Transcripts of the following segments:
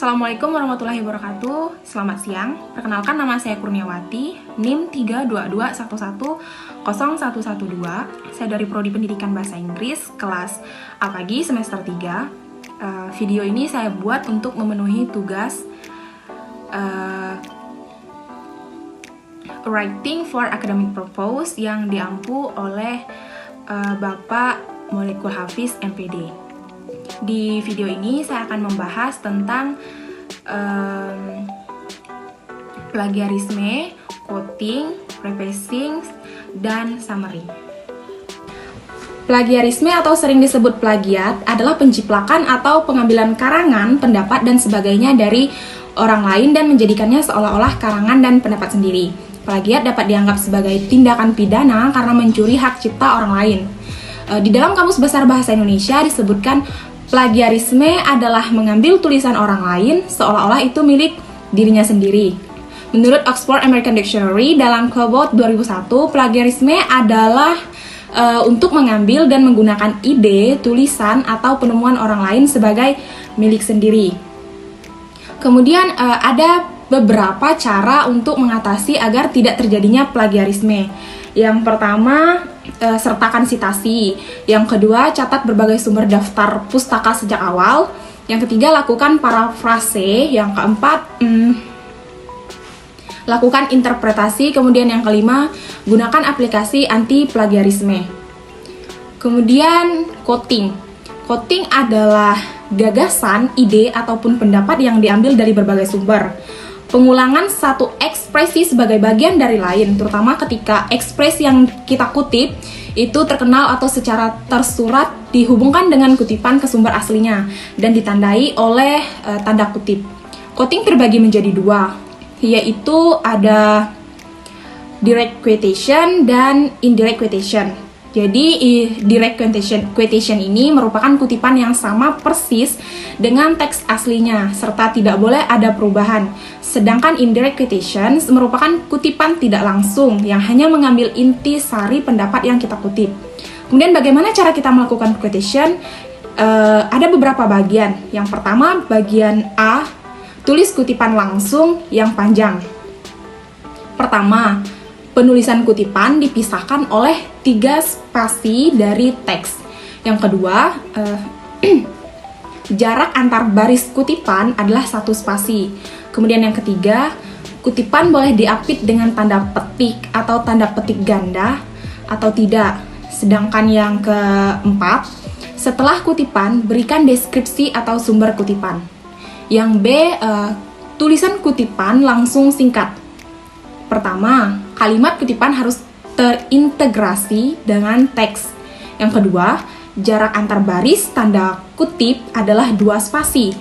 Assalamualaikum warahmatullahi wabarakatuh. Selamat siang. Perkenalkan, nama saya Kurniawati, NIM 322110112. Saya dari Prodi Pendidikan Bahasa Inggris, kelas A pagi semester 3. Video ini saya buat untuk memenuhi tugas Writing for Academic Purpose yang diampu oleh Bapak Molekul Hafiz MPD. Di video ini saya akan membahas tentang plagiarisme, quoting, rephrasing, dan summary. Plagiarisme atau sering disebut plagiat adalah penciplakan atau pengambilan karangan, pendapat, dan sebagainya dari orang lain dan menjadikannya seolah-olah karangan dan pendapat sendiri. Plagiat dapat dianggap sebagai tindakan pidana karena mencuri hak cipta orang lain. Di dalam Kamus Besar Bahasa Indonesia disebutkan plagiarisme adalah mengambil tulisan orang lain seolah-olah itu milik dirinya sendiri. Menurut Oxford American Dictionary dalam Cabot 2001, plagiarisme adalah untuk mengambil dan menggunakan ide, tulisan, atau penemuan orang lain sebagai milik sendiri. Kemudian ada beberapa cara untuk mengatasi agar tidak terjadinya plagiarisme. Yang pertama, sertakan sitasi. Yang kedua, catat berbagai sumber daftar pustaka sejak awal. Yang ketiga, lakukan parafrase. Yang keempat, lakukan interpretasi. Kemudian yang kelima, gunakan aplikasi anti plagiarisme. Kemudian, quoting. Quoting adalah gagasan, ide, ataupun pendapat yang diambil dari berbagai sumber. Pengulangan satu ekspresi sebagai bagian dari lain, terutama ketika ekspresi yang kita kutip itu terkenal atau secara tersurat dihubungkan dengan kutipan ke sumber aslinya dan ditandai oleh tanda kutip. Quoting terbagi menjadi dua, yaitu ada direct quotation dan indirect quotation. Jadi direct quotation ini merupakan kutipan yang sama persis dengan teks aslinya serta tidak boleh ada perubahan. Sedangkan indirect quotation merupakan kutipan tidak langsung yang hanya mengambil inti sari pendapat yang kita kutip. Kemudian bagaimana cara kita melakukan quotation? Ada beberapa bagian. Yang pertama, bagian A, tulis kutipan langsung yang panjang. Pertama, penulisan kutipan dipisahkan oleh 3 spasi dari teks. Yang kedua, jarak antar baris kutipan adalah 1 spasi. Kemudian yang ketiga, kutipan boleh diapit dengan tanda petik atau tanda petik ganda atau tidak. Sedangkan yang keempat, setelah kutipan berikan deskripsi atau sumber kutipan. Yang B, tulisan kutipan langsung singkat. Pertama, kalimat kutipan harus terintegrasi dengan teks. Yang kedua, jarak antar baris tanda kutip adalah 2 spasi.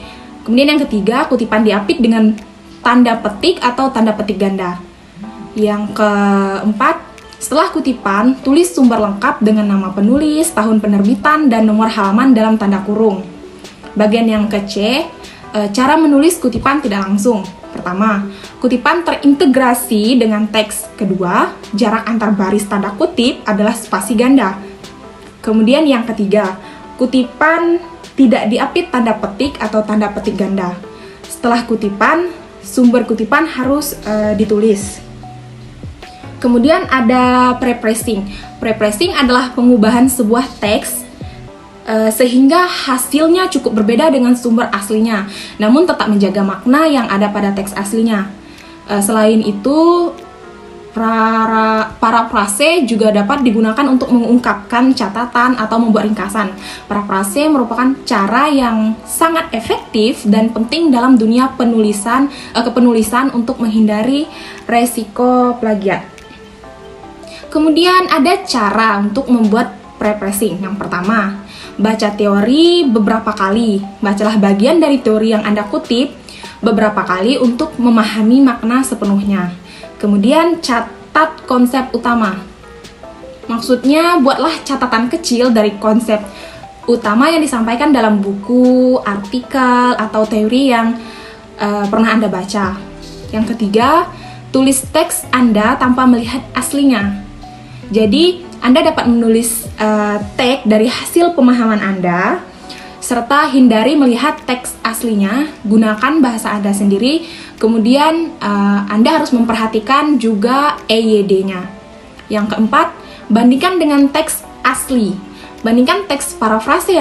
Kemudian yang ketiga, kutipan diapit dengan tanda petik atau tanda petik ganda. Yang keempat, setelah kutipan, tulis sumber lengkap dengan nama penulis, tahun penerbitan, dan nomor halaman dalam tanda kurung. Bagian yang ke C, cara menulis kutipan tidak langsung. Pertama, kutipan terintegrasi dengan teks. Kedua, jarak antar baris tanda kutip adalah spasi ganda. Kemudian yang ketiga, kutipan tidak diapit tanda petik atau tanda petik ganda. Setelah kutipan, sumber kutipan harus ditulis. Kemudian ada prephrasing. Prephrasing adalah pengubahan sebuah teks sehingga hasilnya cukup berbeda dengan sumber aslinya, namun tetap menjaga makna yang ada pada teks aslinya. Selain itu, parafrase juga dapat digunakan untuk mengungkapkan catatan atau membuat ringkasan. Parafrase merupakan cara yang sangat efektif dan penting dalam dunia kepenulisan untuk menghindari resiko plagiat. Kemudian ada cara untuk membuat prephrasing. Yang pertama, baca teori beberapa kali. Bacalah bagian dari teori yang Anda kutip beberapa kali untuk memahami makna sepenuhnya. Kemudian catat konsep utama. Maksudnya buatlah catatan kecil dari konsep utama yang disampaikan dalam buku, artikel, atau teori yang pernah Anda baca. Yang ketiga, tulis teks Anda tanpa melihat aslinya. Jadi, Anda dapat menulis teks dari hasil pemahaman Anda serta hindari melihat teks aslinya, gunakan bahasa Anda sendiri, kemudian Anda harus memperhatikan juga EYD-nya. Yang keempat, bandingkan dengan teks asli. Bandingkan teks parafrase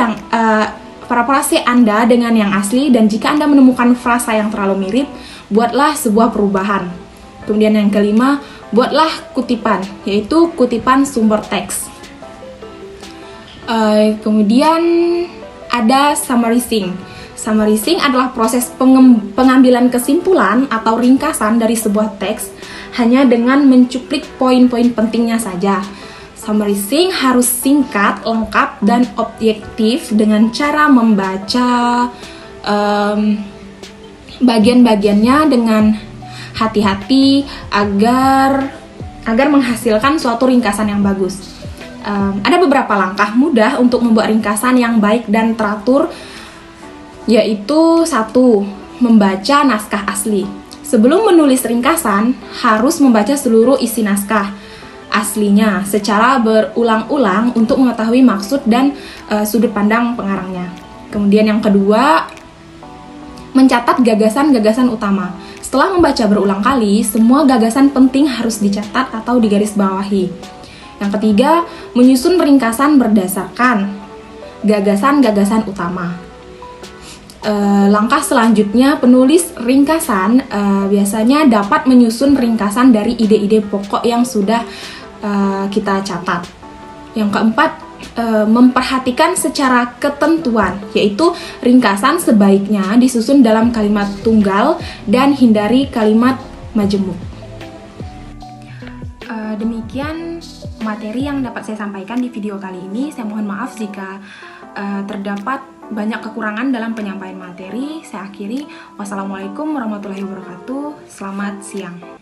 Anda dengan yang asli, dan jika Anda menemukan frasa yang terlalu mirip, buatlah sebuah perubahan. Kemudian yang kelima, buatlah kutipan, yaitu kutipan sumber teks. Kemudian ada summarizing. Summarizing adalah proses pengambilan kesimpulan atau ringkasan dari sebuah teks hanya dengan mencuplik poin-poin pentingnya saja. Summarizing harus singkat, lengkap, dan objektif dengan cara membaca bagian-bagiannya dengan hati-hati agar menghasilkan suatu ringkasan yang bagus. Ada beberapa langkah mudah untuk membuat ringkasan yang baik dan teratur, yaitu 1. Membaca naskah asli. Sebelum menulis ringkasan, harus membaca seluruh isi naskah aslinya secara berulang-ulang untuk mengetahui maksud dan sudut pandang pengarangnya. Kemudian yang kedua, mencatat gagasan-gagasan utama. Setelah membaca berulang kali, semua gagasan penting harus dicatat atau digarisbawahi. Yang ketiga, menyusun ringkasan berdasarkan gagasan-gagasan utama. Langkah selanjutnya, penulis ringkasan biasanya dapat menyusun ringkasan dari ide-ide pokok yang sudah kita catat. Yang keempat, memperhatikan secara ketentuan, yaitu ringkasan sebaiknya disusun dalam kalimat tunggal dan hindari kalimat majemuk. Demikian materi yang dapat saya sampaikan di video kali ini. Saya mohon maaf jika terdapat banyak kekurangan dalam penyampaian materi. Saya akhiri. Wassalamualaikum warahmatullahi wabarakatuh. Selamat siang.